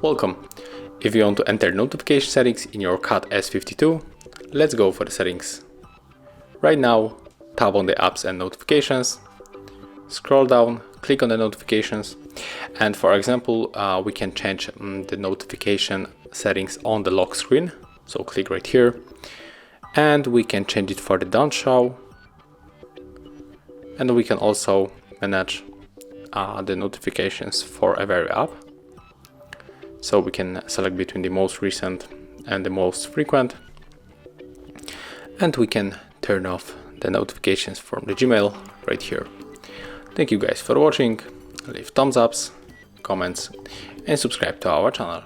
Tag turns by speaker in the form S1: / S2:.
S1: Welcome. If you want to enter notification settings in your CAT S52, let's go for the settings. Right now, tap on the apps and notifications, scroll down, click on the notifications, and for example, we can change the notification settings on the lock screen. So click right here, and we can change it for the don't show, and we can also manage the notifications for every app. So we can select between the most recent and the most frequent, and we can turn off the notifications from the Gmail right here. Thank you guys for watching. Leave thumbs ups, comments, and subscribe to our channel.